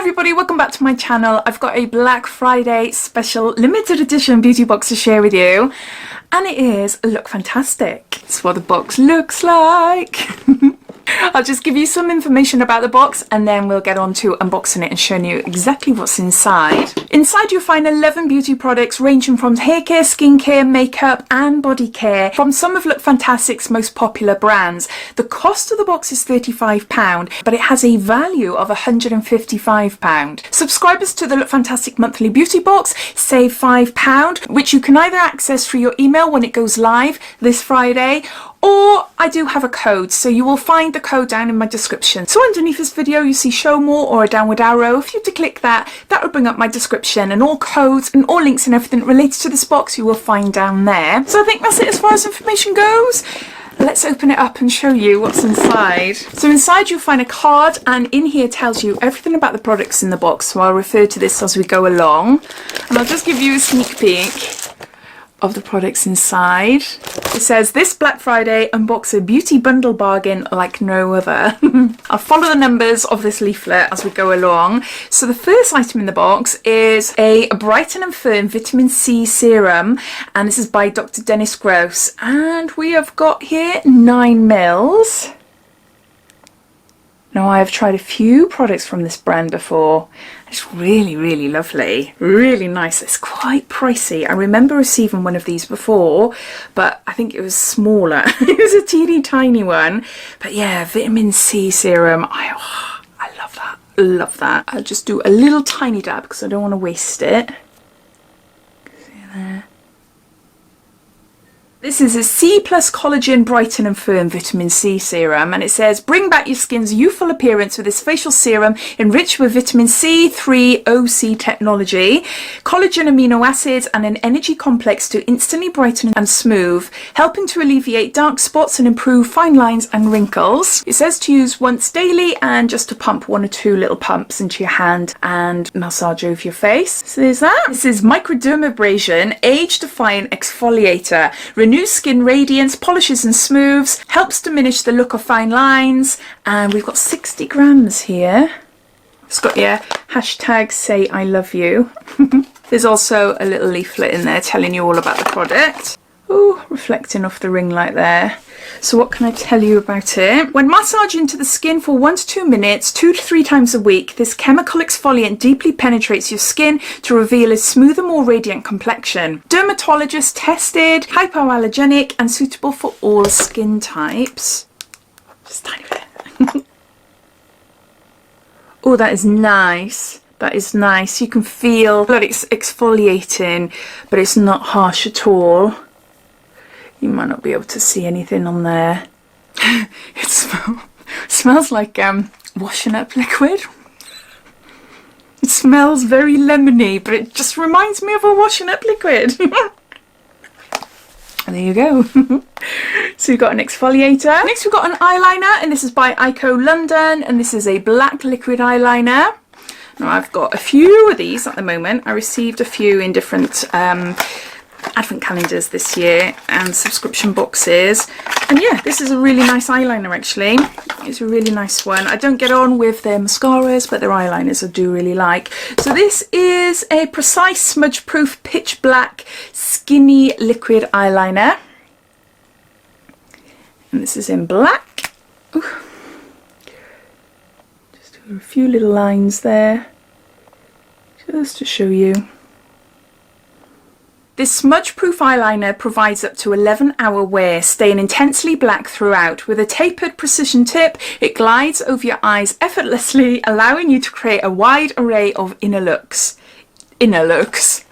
everybody, welcome back to my channel. I've got a Black Friday special limited edition beauty box to share with you, and it is Lookfantastic. It's what the box looks like. I'll just give you some information about the box and then we'll get on to unboxing it and showing you exactly what's inside. Inside you'll find 11 beauty products ranging from haircare, skincare, makeup and body care from some of Lookfantastic's most popular brands. The cost of the box is £35, but it has a value of £155. Subscribers to the Lookfantastic monthly beauty box save £5, which you can either access through your email when it goes live this Friday, or I do have a code, so you will find the code down in my description. So underneath this video you see show more or a downward arrow. If you were to click that, that will bring up my description, and all codes and all links and everything related to this box you will find down there. So I think that's it as far as information goes. Let's open it up and show you what's inside. So inside you'll find a card, and in here tells you everything about the products in the box, so I'll refer to this as we go along. And I'll just give you a sneak peek of the products inside. It says, this Black Friday unbox a beauty bundle bargain like no other. I'll follow the numbers of this leaflet as we go along. So the first item in the box is a Brighten and Firm Vitamin C Serum, and this is by Dr. Dennis Gross, and we have got here 9 mils. Now, I have tried a few products from this brand before. It's really lovely, really nice. It's quite pricey. I remember receiving one of these before, but I think it was smaller. It was a teeny tiny one. But yeah, vitamin C serum. I love that. Love that. I'll just do a little tiny dab because I don't want to waste it. See there. This is a C+ Collagen Brighten and Firm Vitamin C Serum, and it says, bring back your skin's youthful appearance with this facial serum enriched with vitamin C3 OC technology, collagen amino acids and an energy complex to instantly brighten and smooth, helping to alleviate dark spots and improve fine lines and wrinkles. It says to use once daily and just to pump 1 or 2 little pumps into your hand and massage over your face. So there's that. This is Microdermabrasion Age-Defying Exfoliator. Renews skin radiance, polishes and smooths, helps diminish the look of fine lines, and we've got 60 grams here. It's got your hashtag say I love you. There's also a little leaflet in there telling you all about the product. Ooh, reflecting off the ring light there. So what can I tell you about it? When massaged into the skin for 1 to 2 minutes, 2 to 3 times a week, this chemical exfoliant deeply penetrates your skin to reveal a smoother, more radiant complexion. Dermatologist tested, hypoallergenic and suitable for all skin types. Just a tiny bit. Oh, that is nice. That is nice. You can feel that it's exfoliating, but it's not harsh at all. You might not be able to see anything on there. It smells like washing up liquid. It smells very lemony, but it just reminds me of a washing up liquid. And there you go. So we've got an exfoliator. Next we've got an eyeliner, and this is by Eyeko London, and this is a black liquid eyeliner. Now I've got a few of these at the moment. I received a few in different advent calendars this year and subscription boxes, and yeah, this is a really nice eyeliner actually. It's a really nice one. I don't get on with their mascaras, but their eyeliners I do really like. So this is a precise smudge proof pitch black skinny liquid eyeliner, and this is in black. Ooh. Just do a few little lines there just to show you. This smudge-proof eyeliner provides up to 11-hour wear, staying intensely black throughout. With a tapered precision tip, it glides over your eyes effortlessly, allowing you to create a wide array of inner looks. Inner looks.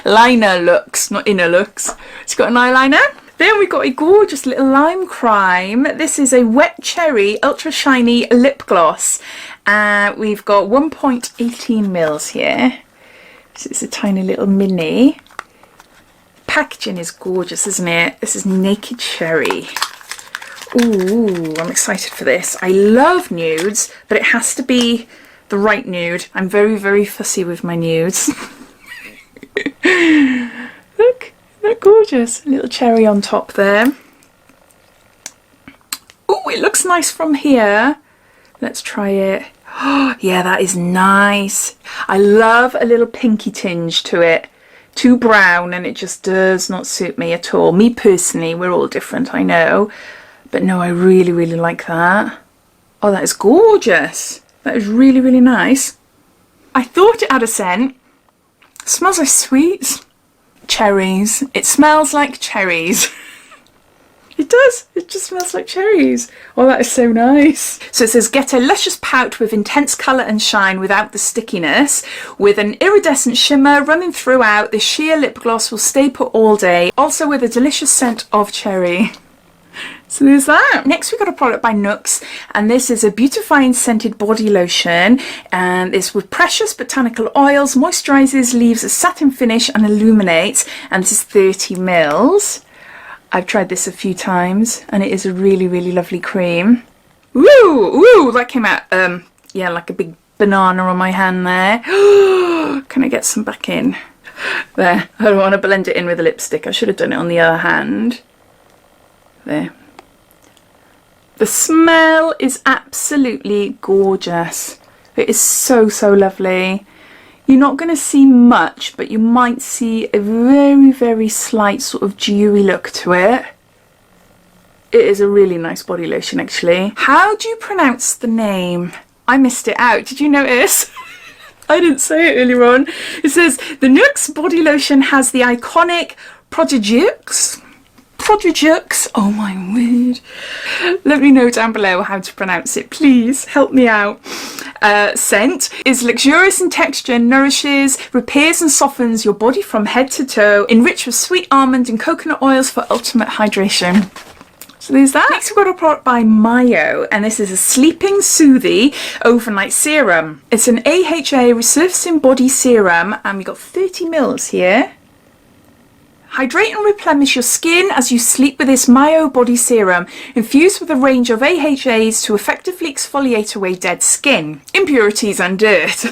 Liner looks, not inner looks. It's got an eyeliner. Then we've got a gorgeous little Limecrime. This is a wet cherry ultra shiny lip gloss. We've got 1.18 mils here. So it's a tiny little mini. Packaging is gorgeous, isn't it? This is Naked Cherry. Ooh, I'm excited for this. I love nudes, but it has to be the right nude. I'm very fussy with my nudes. Look, isn't that gorgeous? A little cherry on top there. Oh, it looks nice from here. Let's try it. Oh, yeah, that is nice. I love a little pinky tinge to it. Too brown and it just does not suit me at all. Me personally, we're all different, I know. But no, I really, really like that. Oh, that is gorgeous. That is really, really nice. I thought it had a scent. It smells like sweets. Cherries. It smells like cherries. It does. It just smells like cherries. Oh, that is so nice. So it says, get a luscious pout with intense colour and shine without the stickiness. With an iridescent shimmer running throughout, the sheer lip gloss will stay put all day. Also with a delicious scent of cherry. So there's that. Next we got a product by NYX, and this is a beautifying scented body lotion, and it's with precious botanical oils, moisturizes, leaves a satin finish and illuminates, and this is 30 mils. I've tried this a few times and it is a really, really lovely cream. Ooh, that came out, yeah, like a big banana on my hand there. Can I get some back in? There, I don't want to blend it in with a lipstick. I should have done it on the other hand. There. The smell is absolutely gorgeous. It is so, so lovely. You're not going to see much, but you might see a very, very slight sort of dewy look to it. It is a really nice body lotion, actually. How do you pronounce the name? I missed it out. Did you notice? I didn't say it earlier on. It says, the NYX body lotion has the iconic Prodigyx. Oh my word. Let me know down below how to pronounce it, please. Help me out. Scent is luxurious in texture, nourishes, repairs and softens your body from head to toe, enriched with sweet almond and coconut oils for ultimate hydration. So there's that. Next we've got a product by Mayo, and this is a Sleeping Soothie Overnight Serum. It's an AHA resurfacing body serum, and we've got 30 mils here. Hydrate and replenish your skin as you sleep with this Mayo body serum, infused with a range of AHAs to effectively exfoliate away dead skin, impurities and dirt.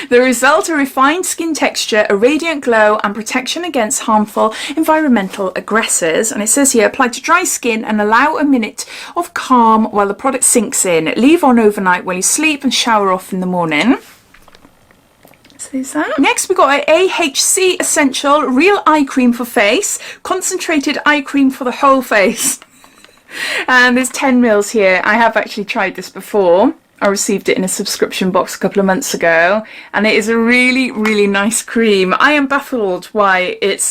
The result, a refined skin texture, a radiant glow and protection against harmful environmental aggressors. And it says here, apply to dry skin and allow a minute of calm while the product sinks in. Leave on overnight while you sleep and shower off in the morning. There's that. Next we got an AHC Essential Real Eye Cream for face, concentrated eye cream for the whole face. And there's 10 mils here. I have actually tried this before. I received it in a subscription box a couple of months ago, and it is a really, really nice cream. I am baffled why it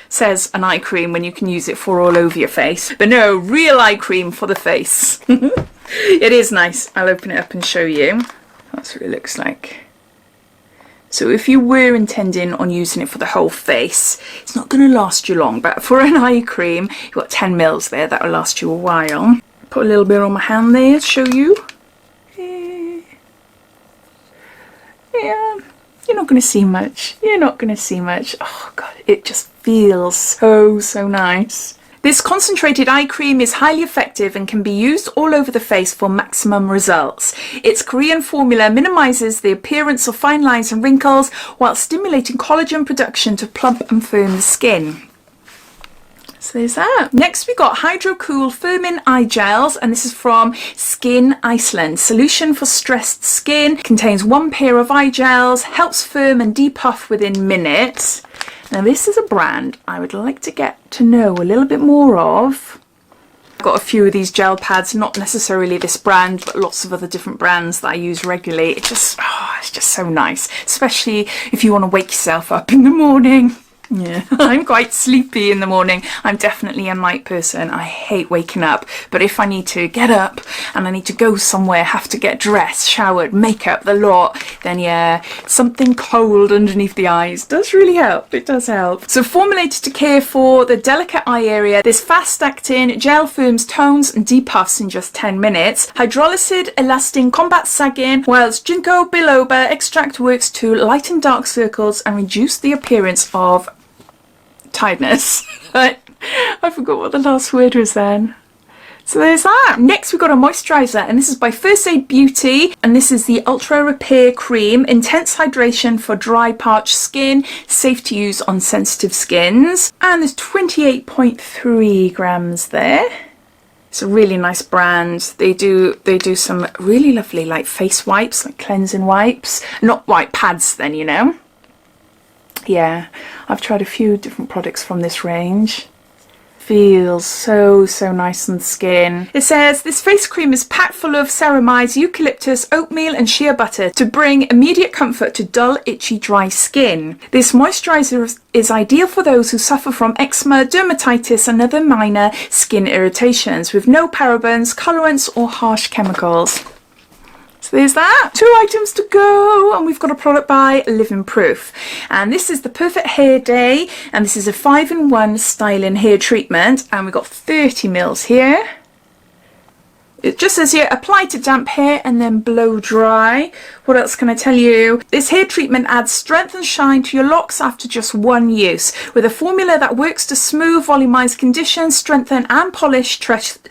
says an eye cream when you can use it for all over your face. But no, real eye cream for the face. It is nice. I'll open it up and show you. That's what it looks like. So if you were intending on using it for the whole face, it's not going to last you long, but for an eye cream, you've got 10 mils there, that will last you a while. Put a little bit on my hand there to show you. Yeah, you're not going to see much. You're not going to see much. Oh God, it just feels so, so nice. This concentrated eye cream is highly effective and can be used all over the face for maximum results. Its Korean formula minimises the appearance of fine lines and wrinkles while stimulating collagen production to plump and firm the skin. So there's that. Next we got Hydro Cool Firming Eye Gels, and this is from Skin Iceland. Solution for stressed skin, contains 1 pair of eye gels, helps firm and depuff within minutes. Now this is a brand I would like to get to know a little bit more of. I've got a few of these gel pads, not necessarily this brand, but lots of other different brands that I use regularly. It just, it's just so nice, especially if you want to wake yourself up in the morning. Yeah, I'm quite sleepy in the morning. I'm definitely a night person. I hate waking up, but if I need to get up and I need to go somewhere, have to get dressed, showered, makeup, the lot, then yeah, something cold underneath the eyes does really help. It does help. So formulated to care for the delicate eye area, this fast-acting gel firms tones and depuffs in just 10 minutes. Hydrolysid elastin combats sagging, whilst ginkgo biloba extract works to lighten dark circles and reduce the appearance of tiredness. I forgot what the last word was then. So there's that. Next we've got a moisturiser, and this is by First Aid Beauty, and this is the Ultra Repair Cream. Intense hydration for dry, parched skin, safe to use on sensitive skins. And there's 28.3 grams there. It's a really nice brand. They do some really lovely like face wipes, like cleansing wipes. Not white pads then, you know. Yeah, I've tried a few different products from this range. Feels so nice on the skin. It says this face cream is packed full of ceramides, eucalyptus, oatmeal and shea butter to bring immediate comfort to dull, itchy, dry skin. This moisturiser is ideal for those who suffer from eczema, dermatitis and other minor skin irritations with no parabens, colorants or harsh chemicals. So there's that. 2 items to go, and we've got a product by Living Proof, and this is the Perfect Hair Day, and this is a 5-in-1 styling hair treatment, and we've got 30 mils here. It just says here, apply to damp hair and then blow dry. What else can I tell you? This hair treatment adds strength and shine to your locks after just 1 use, with a formula that works to smooth, volumize, condition, strengthen and polish tresses.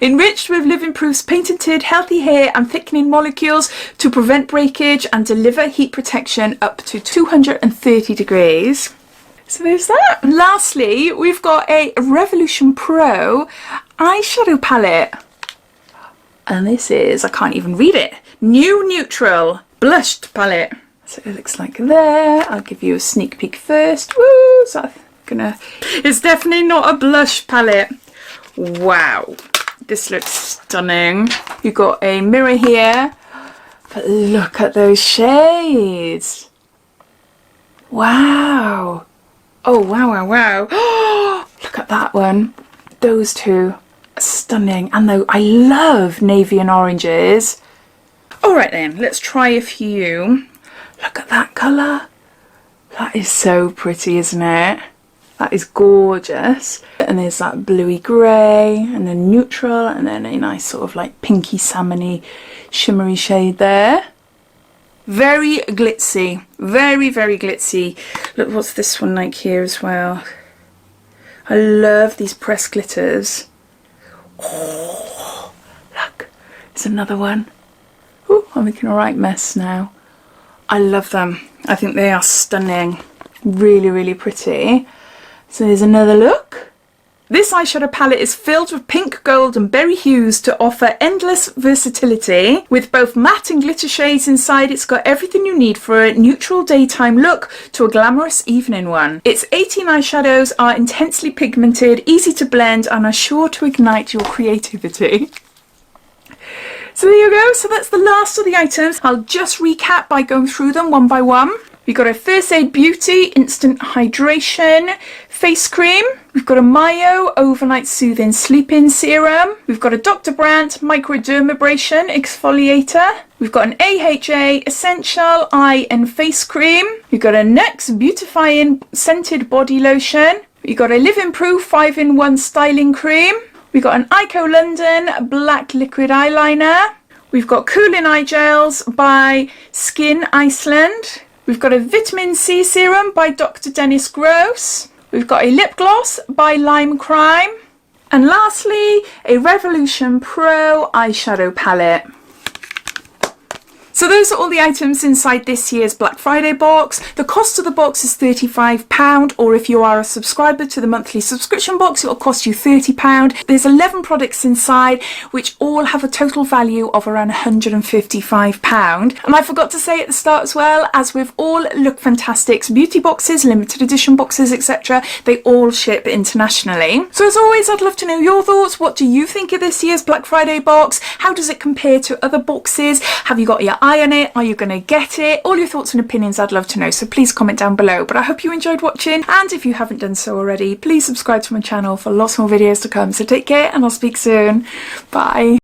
Enriched with Living Proof's patented healthy hair and thickening molecules to prevent breakage and deliver heat protection up to 230 degrees. So there's that. And lastly, we've got a Revolution Pro eyeshadow palette. And this is, I can't even read it, New Neutral Blushed Palette. So it looks like there. I'll give you a sneak peek first. Woo! So I'm gonna... It's definitely not a blush palette. Wow, this looks stunning. You've got a mirror here, but look at those shades. Wow. Oh, wow. Look at that one. Those two are stunning. And though I love navy and oranges. All right then, let's try a few. Look at that colour. That is so pretty, isn't it? That is gorgeous. And there's that bluey grey and then neutral and then a nice sort of like pinky salmony shimmery shade there. Very glitzy, very glitzy. Look, what's this one like here as well? I love these pressed glitters. Oh, look, there's another one. Oh, I'm making a right mess now. I love them. I think they are stunning. Really pretty. So here's another look. This eyeshadow palette is filled with pink, gold and berry hues to offer endless versatility. With both matte and glitter shades inside, it's got everything you need for a neutral daytime look to a glamorous evening one. Its 18 eyeshadows are intensely pigmented, easy to blend and are sure to ignite your creativity. So there you go, so that's the last of the items. I'll just recap by going through them one by one. We've got a First Aid Beauty Instant Hydration Face Cream. We've got a Mayo Overnight Soothing Sleep-In Serum. We've got a Dr. Brandt Microdermabrasion Exfoliator. We've got an AHC Essential Eye and Face Cream. We've got a NYX Beautifying Scented Body Lotion. We've got a Living Proof 5-in-1 Styling Cream. We've got an Eyeko London Black Liquid Eyeliner. We've got Cooling Eye Gels by Skin Iceland. We've got a Vitamin C Serum by Dr. Dennis Gross. We've got a lip gloss by Limecrime. And lastly, a Revolution Pro eyeshadow palette. So those are all the items inside this year's Black Friday box. The cost of the box is £35, or if you are a subscriber to the monthly subscription box, it'll cost you £30. There's 11 products inside, which all have a total value of around £155. And I forgot to say at the start as well, as with all Lookfantastic's beauty boxes, limited edition boxes, etc., they all ship internationally. So as always, I'd love to know your thoughts. What do you think of this year's Black Friday box? How does it compare to other boxes? Have you got your eye on it? Are you going to get it? All your thoughts and opinions, I'd love to know, so please comment down below. But I hope you enjoyed watching, and if you haven't done so already, please subscribe to my channel for lots more videos to come. So take care, and I'll speak soon. Bye.